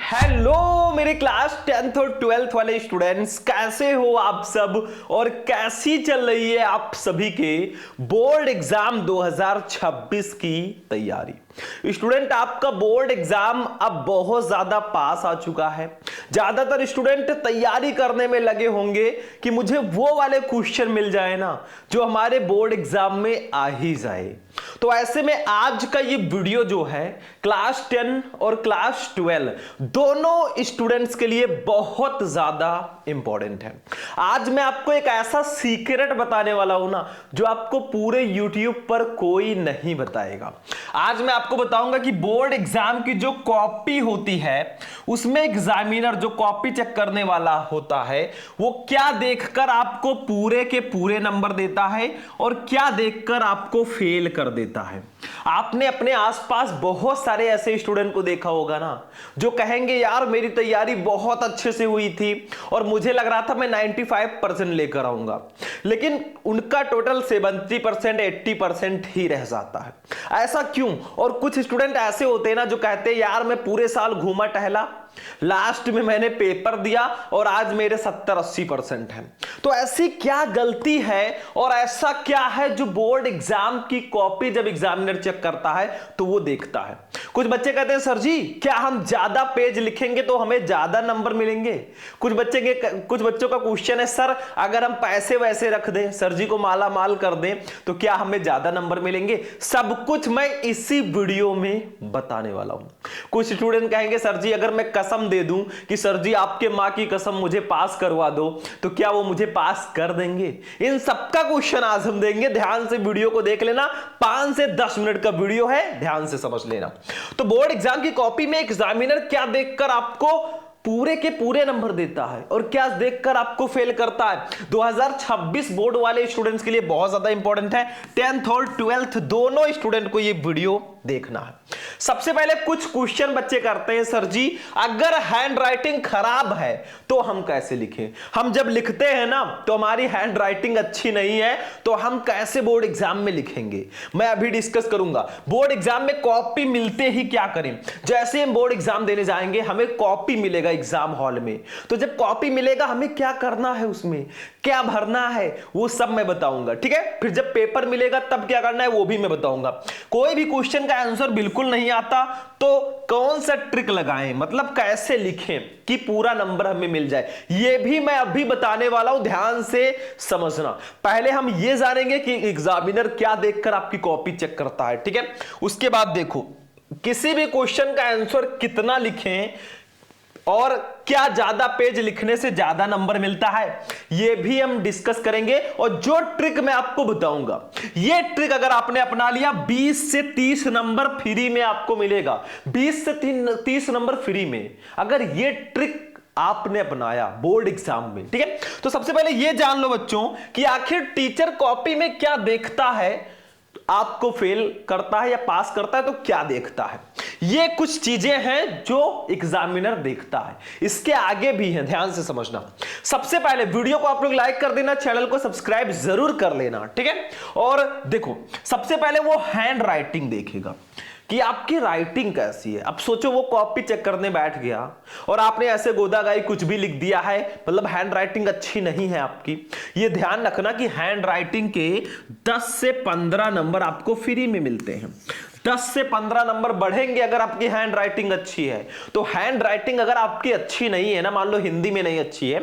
Hello मेरे class 10th और 12th वाले स्टूडेंट्स, कैसे हो आप सब और कैसी चल रही है आप सभी के बोर्ड एग्जाम 2026 की तैयारी। स्टूडेंट, आपका बोर्ड एग्जाम अब बहुत ज्यादा पास आ चुका है। ज्यादातर स्टूडेंट तैयारी करने में लगे होंगे कि मुझे वो वाले क्वेश्चन मिल जाए ना जो हमारे बोर्ड एग्जाम में आ ही जाए। तो ऐसे में आज का ये वीडियो जो है क्लास 10 और क्लास 12 दोनों स्टूडेंट्स के लिए बहुत ज्यादा इंपॉर्टेंट है। आज मैं आपको एक ऐसा सीक्रेट बताने वाला हूं ना जो आपको पूरे YouTube पर कोई नहीं बताएगा। आज मैं आपको बताऊंगा कि बोर्ड एग्जाम की जो कॉपी होती है उसमें एग्जामिनर जो कॉपी चेक करने वाला होता है वो क्या देखकर आपको पूरे के पूरे नंबर देता है और क्या देखकर आपको फेल कर देता है। आपने अपने आसपास बहुत सारे ऐसे स्टूडेंट को देखा होगा ना जो कहेंगे यार मेरी तैयारी बहुत अच्छे से हुई थी और मुझे लग रहा था मैं 95% लेकर आऊंगा, लेकिन उनका टोटल 70% 80% ही रह जाता है। ऐसा क्यों? और कुछ स्टूडेंट ऐसे होते हैं ना जो कहते हैं यार मैं पूरे साल घूमा टहला, लास्ट में मैंने पेपर दिया और आज मेरे 70-80% हैं। तो ऐसी क्या गलती है और ऐसा क्या है जो बोर्ड एग्जाम की कॉपी जब एग्जामिनर चेक करता है तो वो देखता है। कुछ बच्चे कहते हैं सर जी क्या हम ज्यादा पेज लिखेंगे तो हमें ज्यादा नंबर मिलेंगे। कुछ बच्चों का क्वेश्चन है सर अगर हम पैसे वैसे रख दें, सर जी को माला माल कर दें तो क्या हमें ज्यादा नंबर मिलेंगे। सब कुछ मैं इसी वीडियो में बताने वाला हूं। कुछ स्टूडेंट कहेंगे सर जी अगर मैं कसम दे दूं कि सर जी आपके मां की कसम मुझे पास करवा दो तो क्या वो मुझे पास कर देंगे। इन सबका क्वेश्चन आज हम देंगे। ध्यान से वीडियो को देख लेना, 5 से 10 मिनट का वीडियो है, ध्यान से समझ लेना। तो बोर्ड एग्जाम की कॉपी में एग्जामिनर क्या देखकर आपको पूरे के पूरे नंबर देता है और क्या देखकर आपको फेल करता है। 2026 बोर्ड वाले स्टूडेंट्स के लिए बहुत ज्यादा इंपॉर्टेंट है। 10th और 12th दोनों स्टूडेंट को यह वीडियो देखना है। सबसे पहले कुछ क्वेश्चन बच्चे करते हैं सर जी अगर हैंड राइटिंग खराब है तो हम कैसे लिखें। हम जब लिखते हैं ना तो हमारी हैंड राइटिंग अच्छी नहीं है तो हम कैसे बोर्ड एग्जाम में लिखेंगे, मैं अभी डिस्कस करूंगा। बोर्ड एग्जाम में कॉपी मिलते ही क्या करें। जैसे हम बोर्ड एग्जाम देने जाएंगे हमें कॉपी मिलेगा एग्जाम हॉल में, तो जब कॉपी मिलेगा हमें क्या करना है, उसमें क्या भरना है वो सब मैं बताऊंगा, ठीक है। फिर जब पेपर मिलेगा तब क्या करना है वो भी मैं बताऊंगा। कोई भी क्वेश्चन का आंसर बिल्कुल नहीं आता तो कौन सा ट्रिक लगाएं, मतलब कैसे लिखें कि पूरा नंबर हमें मिल जाए, ये भी मैं अभी बताने वाला हूं। ध्यान से समझना। पहले हम ये जानेंगे कि एग्जामिनर क्या देखकर आपकी कॉपी चेक करता है, ठीक है। उसके बाद देखो किसी भी क्वेश्चन का आंसर कितना लिखें और क्या ज्यादा पेज लिखने से ज्यादा नंबर मिलता है यह भी हम डिस्कस करेंगे। और जो ट्रिक मैं आपको बताऊंगा यह ट्रिक अगर आपने अपना लिया 20 से 30 नंबर फ्री में आपको मिलेगा। 20 से 30 नंबर फ्री में अगर यह ट्रिक आपने अपनाया बोर्ड एग्जाम में, ठीक है। तो सबसे पहले यह जान लो बच्चों कि आखिर टीचर कॉपी में क्या देखता है, आपको फेल करता है या पास करता है तो क्या देखता है। ये कुछ चीजें हैं जो एग्जामिनर देखता है। इसके आगे भी हैं, ध्यान से समझना। सबसे पहले वीडियो को आप लोग लाइक कर देना, चैनल को सब्सक्राइब जरूर कर लेना, ठीक है। और देखो सबसे पहले वो हैंड राइटिंग देखेगा कि आपकी राइटिंग कैसी है। अब सोचो वो कॉपी चेक करने बैठ गया और आपने ऐसे गोदागाई कुछ भी लिख दिया है, मतलब हैंड राइटिंग अच्छी नहीं है आपकी। ये ध्यान रखना कि हैंड राइटिंग के 10 से 15 नंबर आपको फ्री में मिलते हैं। 10 से 15 नंबर बढ़ेंगे अगर आपकी हैंड राइटिंग अच्छी है। तो हैंड राइटिंग अगर आपकी अच्छी नहीं है ना, मान लो हिंदी में नहीं अच्छी है,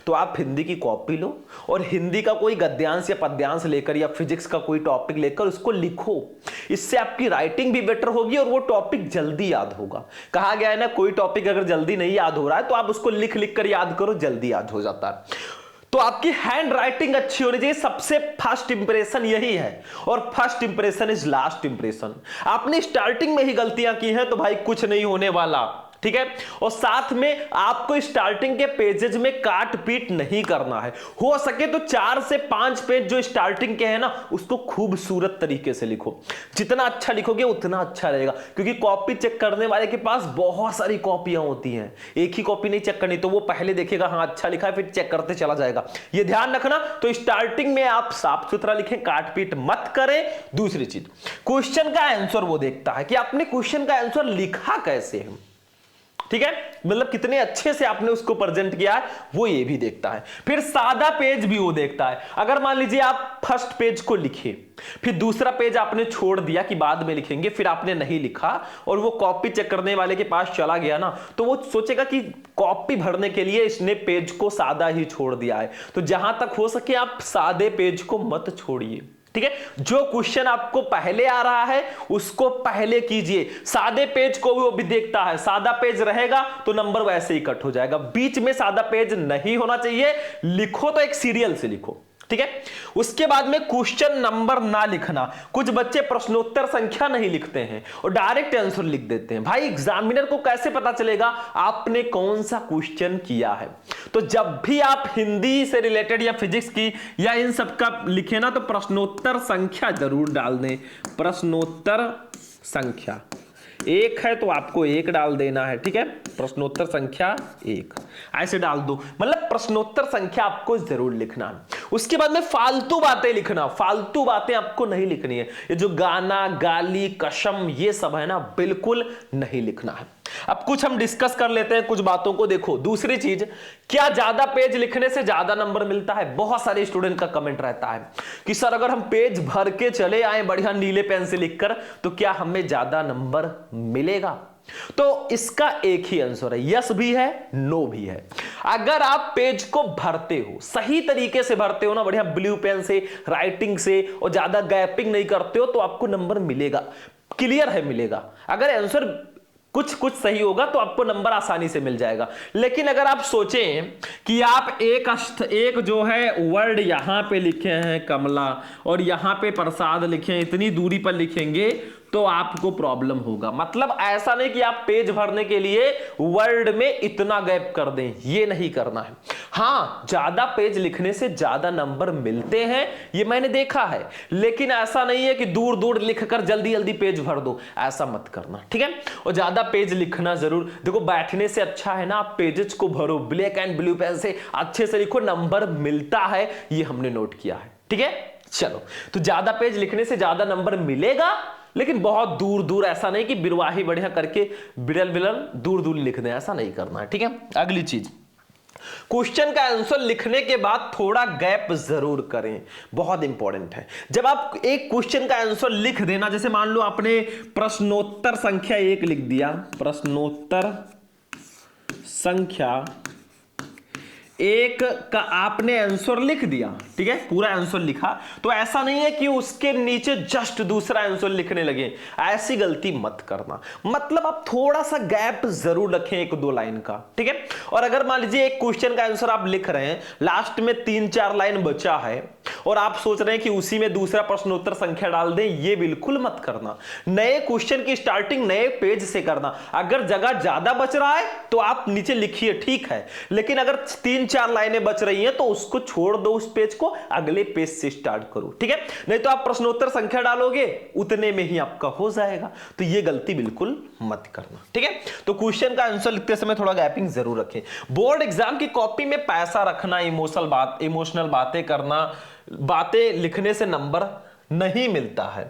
तो आप हिंदी की कॉपी लो और हिंदी का कोई गद्यांश या पद्यांश लेकर या फिजिक्स का कोई टॉपिक लेकर उसको लिखो। इससे आपकी राइटिंग भी बेटर होगी और वो टॉपिक जल्दी याद होगा। कहा गया है ना कोई टॉपिक अगर जल्दी नहीं याद हो रहा है तो आप उसको लिख लिख कर याद करो, जल्दी याद हो जाता है। तो आपकी हैंड राइटिंग अच्छी होनी चाहिए। सबसे फर्स्ट इंप्रेशन यही है और first impression is last impression. आपने स्टार्टिंग में ही गलतियां की हैं तो भाई कुछ नहीं होने वाला, ठीक है। और साथ में आपको स्टार्टिंग के पेजेस में काट पीट नहीं करना है। हो सके तो 4 से 5 पेज जो स्टार्टिंग के हैं ना उसको खूबसूरत तरीके से लिखो। जितना अच्छा लिखोगे उतना अच्छा रहेगा, क्योंकि कॉपी चेक करने वाले के पास बहुत सारी कॉपियां होती हैं। एक ही कॉपी नहीं चेक करनी, तो वो पहले देखेगा हाँ अच्छा लिखा है फिर चेक करते चला जाएगा। ये ध्यान रखना। तो स्टार्टिंग में आप साफ सुथरा लिखें, काट पीट मत करें। दूसरी चीज, क्वेश्चन का आंसर वो देखता है कि आपने क्वेश्चन का आंसर लिखा कैसे है, ठीक है, मतलब कितने अच्छे से आपने उसको प्रेजेंट किया है वो ये भी देखता है। फिर सादा पेज भी वो देखता है। अगर मान लीजिए आप फर्स्ट पेज को लिखे, फिर दूसरा पेज आपने छोड़ दिया कि बाद में लिखेंगे, फिर आपने नहीं लिखा और वो कॉपी चेक करने वाले के पास चला गया ना, तो वो सोचेगा कि कॉपी भरने के लिए इसने पेज को सादा ही छोड़ दिया है। तो जहां तक हो सके आप सादे पेज को मत छोड़िए, ठीक है। जो क्वेश्चन आपको पहले आ रहा है उसको पहले कीजिए। सादे पेज को वो भी देखता है, सादा पेज रहेगा तो नंबर वैसे ही कट हो जाएगा। बीच में सादा पेज नहीं होना चाहिए, लिखो तो एक सीरियल से लिखो, ठीक है। उसके बाद में क्वेश्चन नंबर ना लिखना। कुछ बच्चे प्रश्नोत्तर संख्या नहीं लिखते हैं और डायरेक्ट आंसर लिख देते हैं। भाई एग्जामिनर को कैसे पता चलेगा आपने कौन सा क्वेश्चन किया है? तो जब भी आप हिंदी से रिलेटेड या फिजिक्स की या इन सब का लिखे ना, तो प्रश्नोत्तर संख्या जरूर डाल दें। प्रश्नोत्तर संख्या 1 है तो आपको 1 डाल देना है, ठीक है। प्रश्नोत्तर संख्या 1 ऐसे डाल दो, मतलब प्रश्नोत्तर संख्या आपको जरूर लिखना है। उसके बाद में फालतू बातें लिखना। फालतू बातें आपको नहीं लिखनी है। ये जो गाना, गाली, कसम, ये सब है ना, बिल्कुल नहीं लिखना है। अब कुछ हम डिस्कस कर लेते हैं कुछ बातों को। देखो, दूसरी चीज, क्या ज्यादा पेज लिखने से ज्यादा नंबर मिलता है? बहुत सारे स्टूडेंट का कमेंट रहता है कि सर अगर हम पेज भर के चले आए बढ़िया नीले पेन से लिखकर तो क्या हमें ज्यादा नंबर मिलेगा? तो इसका एक ही आंसर है, यस भी है, नो भी है। अगर आप पेज को भरते हो, सही तरीके से भरते हो ना, बढ़िया ब्लू पेन से, राइटिंग से, और ज्यादा गैपिंग नहीं करते हो, तो आपको नंबर मिलेगा, क्लियर है, मिलेगा। अगर आंसर कुछ कुछ सही होगा तो आपको नंबर आसानी से मिल जाएगा। लेकिन अगर आप सोचें कि आप एक जो है वर्ड यहां पे लिखे हैं कमला और यहां पे प्रसाद लिखे हैं, इतनी दूरी पर लिखेंगे तो आपको प्रॉब्लम होगा। मतलब ऐसा नहीं कि आप पेज भरने के लिए वर्ड में इतना गैप कर दें, ये नहीं करना है। हां, ज्यादा पेज लिखने से ज्यादा नंबर मिलते हैं, ये मैंने देखा है, लेकिन ऐसा नहीं है कि दूर दूर लिखकर जल्दी जल्दी पेज भर दो, ऐसा मत करना, ठीक है। और ज्यादा पेज लिखना जरूर, देखो बैठने से अच्छा है ना आप पेजेस को भरो, ब्लैक एंड ब्लू पेन से अच्छे से लिखो, नंबर मिलता है, ये हमने नोट किया है, ठीक है। चलो, तो ज्यादा पेज लिखने से ज्यादा नंबर मिलेगा, लेकिन बहुत दूर दूर, ऐसा नहीं कि बिरवाही बढ़िया करके बिरल बिरल दूर दूर लिख दें, ऐसा नहीं करना है, ठीक है। अगली चीज, क्वेश्चन का आंसर लिखने के बाद थोड़ा गैप जरूर करें, बहुत इंपॉर्टेंट है। जब आप एक क्वेश्चन का आंसर लिख देना, जैसे मान लो आपने प्रश्नोत्तर संख्या 1 लिख दिया, प्रश्नोत्तर संख्या 1 का आपने आंसर लिख दिया, ठीक है, पूरा आंसर लिखा, तो ऐसा नहीं है कि उसके नीचे जस्ट दूसरा आंसर लिखने लगे, ऐसी गलती मत करना। मतलब आप थोड़ा सा गैप जरूर रखें 1-2 लाइन का, ठीक है। और अगर मान लीजिए एक क्वेश्चन का आंसर आप लिख रहे हैं, लास्ट में 3-4 लाइन बचा है और आप सोच रहे हैं कि उसी में दूसरा प्रश्नोत्तर संख्या डाल दें, ये बिल्कुल मत करना। नए क्वेश्चन की स्टार्टिंग नए पेज से करना। अगर जगह ज्यादा बच रहा है तो आप नीचे लिखिए, ठीक है, लेकिन अगर 3-4 लाइनें बच रही हैं तो उसको छोड़ दो, उस पेज को अगले पेज से स्टार्ट करो, ठीक है। नहीं तो आप प्रश्नोत्तर संख्या डालोगे, उतने में ही आपका हो जाएगा, तो ये गलती बिल्कुल मत करना, ठीक है। तो क्वेश्चन का आंसर लिखते समय थोड़ा गैपिंग जरूर रखें। बोर्ड एग्जाम की कॉपी में पैसा रखना, इमोशनल बातें करना, बातें लिखने से नंबर नहीं मिलता है,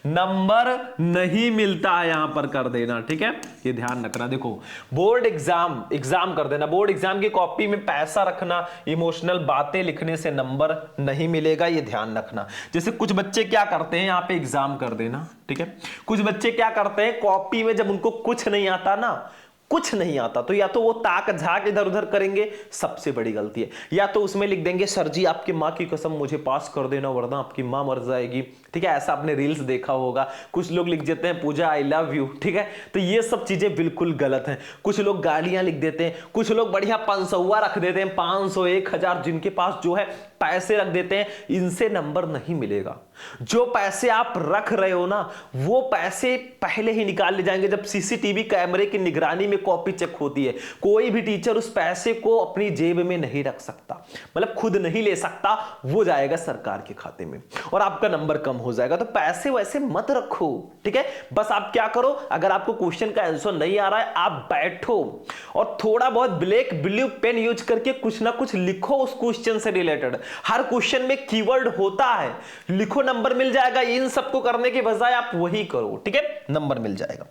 नंबर नहीं मिलता है, यहां पर कर देना, ठीक है, ये ध्यान रखना। देखो, बोर्ड एग्जाम कर देना, बोर्ड एग्जाम की कॉपी में पैसा रखना, इमोशनल बातें लिखने से नंबर नहीं मिलेगा, ये ध्यान रखना। जैसे कुछ बच्चे क्या करते हैं, यहां पे एग्जाम कर देना, ठीक है, कुछ बच्चे क्या करते हैं, कॉपी में जब उनको कुछ नहीं आता ना, कुछ नहीं आता, तो या तो वो ताक झाक इधर उधर करेंगे, सबसे बड़ी गलती है, या तो उसमें लिख देंगे सर जी आपकी माँ की कसम मुझे पास कर देना वरना आपकी माँ मर जाएगी, ठीक है, ऐसा आपने रील्स देखा होगा। कुछ लोग लिख देते हैं पूजा आई लव यू, ठीक है, तो ये सब चीजें बिल्कुल गलत हैं। कुछ लोग गालियां लिख देते हैं, कुछ लोग बढ़िया 500 रख देते हैं, 500, 1000, जिनके पास जो है पैसे रख देते हैं, इनसे नंबर नहीं मिलेगा। जो पैसे आप रख रहे हो ना, वो पैसे पहले ही निकाल ले जाएंगे जब सीसीटीवी कैमरे की निगरानी में कॉपी चेक होती है। कोई भी टीचर उस पैसे को अपनी जेब में नहीं रख सकता, मतलब खुद नहीं ले सकता, वो जाएगा सरकार के खाते में और आपका नंबर कम हो जाएगा। तो पैसे वैसे मत रखो, ठीक है। बस आप क्या करो, अगर आपको क्वेश्चन का आंसर नहीं आ रहा है, आप बैठो और थोड़ा बहुत ब्लैक ब्लू पेन यूज करके कुछ ना कुछ लिखो उस क्वेश्चन से रिलेटेड। हर क्वेश्चन में कीवर्ड होता है, लिखो नंबर मिल जाएगा। इन सबको करने के बजाय आप वही करो, ठीक है, नंबर मिल जाएगा।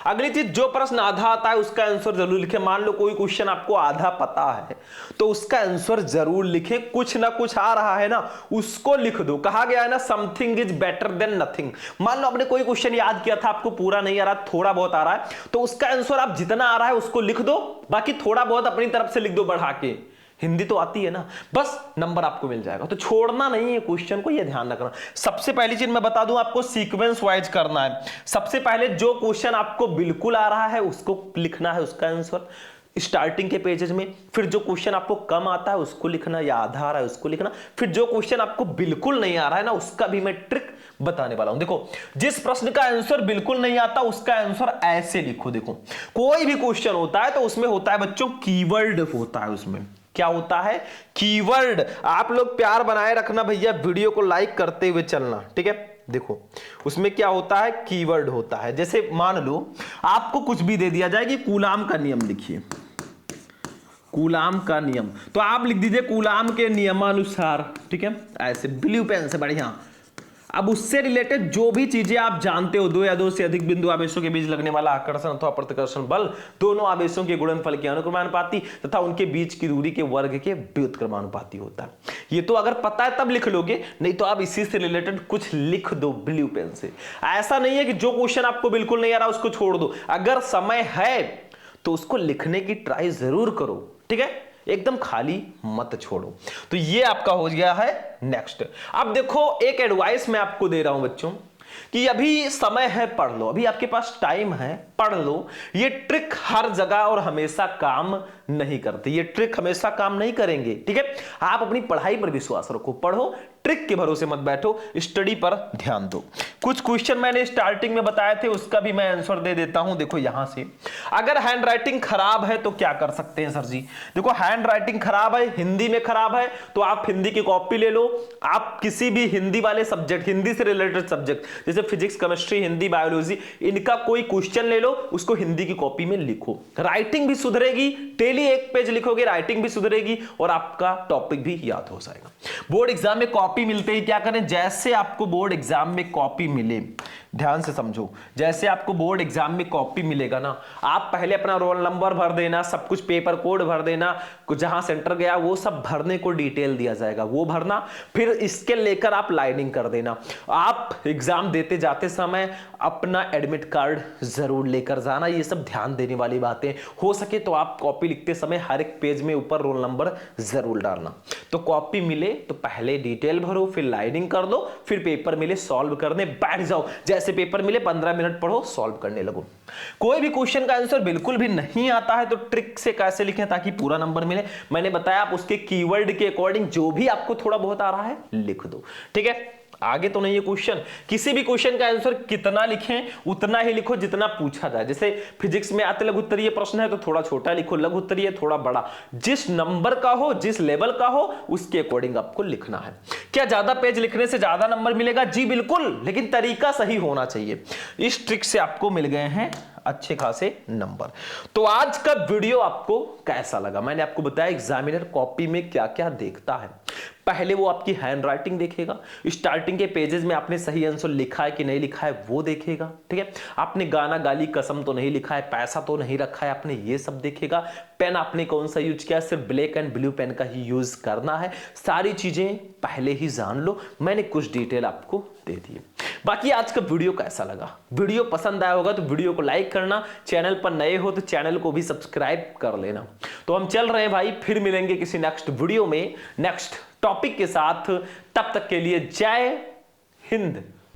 अगली चीज, जो प्रश्न आधा आता है उसका आंसर जरूर लिखें। मान लो कोई क्वेश्चन आपको आधा पता है तो उसका आंसर जरूर लिखें। कुछ ना कुछ आ रहा है ना, उसको लिख दो। कहा गया है ना, something is better than nothing. मान लो आपने कोई क्वेश्चन याद किया था, आपको पूरा नहीं आ रहा, थोड़ा बहुत आ रहा है, तो उसका आंसर आप जितना आ रहा है उसको लिख दो, बाकी थोड़ा बहुत अपनी तरफ से लिख दो बढ़ा के। हिंदी तो आती है ना, बस नंबर आपको मिल जाएगा। तो छोड़ना नहीं है क्वेश्चन को, ये ध्यान रखना। सबसे पहली चीज मैं बता दूं, आपको सीक्वेंस वाइज करना है। सबसे पहले जो क्वेश्चन आपको बिल्कुल आ रहा है उसको लिखना है, उसका आंसर स्टार्टिंग के पेजेस में। फिर जो क्वेश्चन आपको कम आता है उसको लिखना, या आधा आ रहा है उसको लिखना। फिर जो क्वेश्चन आपको बिल्कुल नहीं आ रहा है ना, उसका भी मैं ट्रिक बताने वाला हूं। देखो, जिस प्रश्न का आंसर बिल्कुल नहीं आता उसका आंसर ऐसे लिखो। देखो, कोई भी क्वेश्चन होता है तो उसमें होता है बच्चों कीवर्ड होता है। उसमें क्या होता है? कीवर्ड। आप लोग प्यार बनाए रखना भैया, वीडियो को लाइक करते हुए चलना, ठीक है। देखो, उसमें क्या होता है? कीवर्ड होता है। जैसे मान लो आपको कुछ भी दे दिया जाए कि कूलाम का नियम लिखिए, कूलाम का नियम, तो आप लिख दीजिए कूलाम के नियमानुसार, ठीक है, ऐसे ब्लू पेन से बढ़िया। अब उससे रिलेटेड जो भी चीजें आप जानते हो, दो या दो से अधिक बिंदु आवेशों के बीच लगने वाला आकर्षण अथवा प्रतिकर्षण बल, दोनों आवेशों के गुणनफल के अनुक्रमानुपाती तथा उनके बीच की दूरी के वर्ग के व्युत्क्रमानुपाती होता है। ये तो अगर पता है तब लिख लोगे, नहीं तो आप इसी से रिलेटेड कुछ लिख दो ब्लू पेन से। ऐसा नहीं है कि जो क्वेश्चन आपको बिल्कुल नहीं आ रहा उसको छोड़ दो। अगर समय है तो उसको लिखने की ट्राई जरूर करो, ठीक है, एकदम खाली मत छोड़ो। तो ये आपका हो गया है नेक्स्ट। अब देखो, एक एडवाइस मैं आपको दे रहा हूं बच्चों कि अभी समय है, पढ़ लो, अभी आपके पास टाइम है, पढ़ लो। ये ट्रिक हर जगह और हमेशा काम नहीं करती, ये ट्रिक हमेशा काम नहीं करेंगे, ठीक है। आप अपनी पढ़ाई पर विश्वास रखो, पढ़ो, ट्रिक के भरोसे मत बैठो, स्टडी पर ध्यान दो। कुछ क्वेश्चन मैंने स्टार्टिंग में बताए थे, उसका भी मैं आंसर दे देता हूं। देखो यहां से, अगर हैंड राइटिंग खराब है तो क्या कर सकते हैं सर जी? देखो, हैंड राइटिंग खराब है, हिंदी में खराब है, तो आप हिंदी की कॉपी ले लो। आप किसी भी हिंदी वाले सब्जेक्ट, हिंदी से रिलेटेड सब्जेक्ट जैसे फिजिक्स, केमिस्ट्री, हिंदी, बायोलॉजी, इनका कोई क्वेश्चन ले लो, उसको हिंदी की कॉपी में लिखो। राइटिंग भी सुधरेगी, डेली एक पेज लिखोगे, राइटिंग भी सुधरेगी और आपका टॉपिक भी याद हो जाएगा। बोर्ड एग्जाम में कॉपी मिलते ही क्या करें? जैसे आपको बोर्ड एग्जाम में कॉपी मिले, ध्यान से समझो, जैसे आपको बोर्ड एग्जाम में कॉपी मिलेगा ना, आप पहले अपना रोल नंबर भर देना, सब कुछ पेपर कोड भर देना, जहां सेंटर गया वो सब भरने को डिटेल दिया जाएगा, वो भरना। फिर इसके लेकर आप लाइनिंग कर देना। आप एग्जाम देते जाते समय अपना एडमिट कार्ड जरूर लेकर जाना। ये सब ध्यान देने वाली बातें। हो सके तो आप कॉपी लिखते समय हर एक पेज में ऊपर रोल नंबर जरूर डालना। तो कॉपी मिले तो पहले डिटेल भरो, फिर लाइनिंग कर दो, फिर पेपर मिले सॉल्व करने बैठ जाओ। जैसे पेपर मिले 15 मिनट पढ़ो, सॉल्व करने लगो। कोई भी क्वेश्चन का आंसर बिल्कुल भी नहीं आता है तो ट्रिक से कैसे लिखें ताकि पूरा नंबर मिले, मैंने बताया। आप उसके कीवर्ड के अकॉर्डिंग जो भी आपको थोड़ा बहुत आ रहा है लिख दो, ठीक है। आगे तो नहीं है क्वेश्चन, किसी भी क्वेश्चन का आंसर कितना लिखें उतना ही लिखो जितना पूछा जाए। जैसे फिजिक्स में आते लघु उत्तरीय प्रश्न है तो थोड़ा छोटा लिखो, लघु उत्तरीय थोड़ा बड़ा, जिस नंबर का हो, जिस लेवल का हो, उसके अकॉर्डिंग आपको लिखना है। क्या ज्यादा पेज लिखने से ज्यादा नंबर मिलेगा? जी बिल्कुल, लेकिन तरीका सही होना चाहिए। इस ट्रिक से आपको मिल गए हैं अच्छे खासे नंबर। तो आज का वीडियो आपको कैसा लगा? मैंने आपको बताया एग्जामिनर कॉपी में क्या क्या देखता है। पहले वो आपकी हैंड राइटिंग देखेगा, स्टार्टिंग के पेजेस में आपने सही आंसर लिखा है कि नहीं लिखा है वो देखेगा, ठीक है। आपने गाना गाली कसम तो नहीं लिखा है, पैसा तो नहीं रखा है आपने, ये सब देखेगा। पेन आपने कौन सा यूज किया, सिर्फ ब्लैक एंड ब्लू पेन का ही यूज करना है। सारी चीजें पहले ही जान लो, मैंने कुछ डिटेल आपको दे दी। बाकी आज का वीडियो कैसा लगा? वीडियो पसंद आया होगा तो वीडियो को लाइक करना, चैनल पर नए हो तो चैनल को भी सब्सक्राइब कर लेना। तो हम चल रहे हैं भाई, फिर मिलेंगे किसी नेक्स्ट वीडियो में नेक्स्ट टॉपिक के साथ। तब तक के लिए जय हिंद।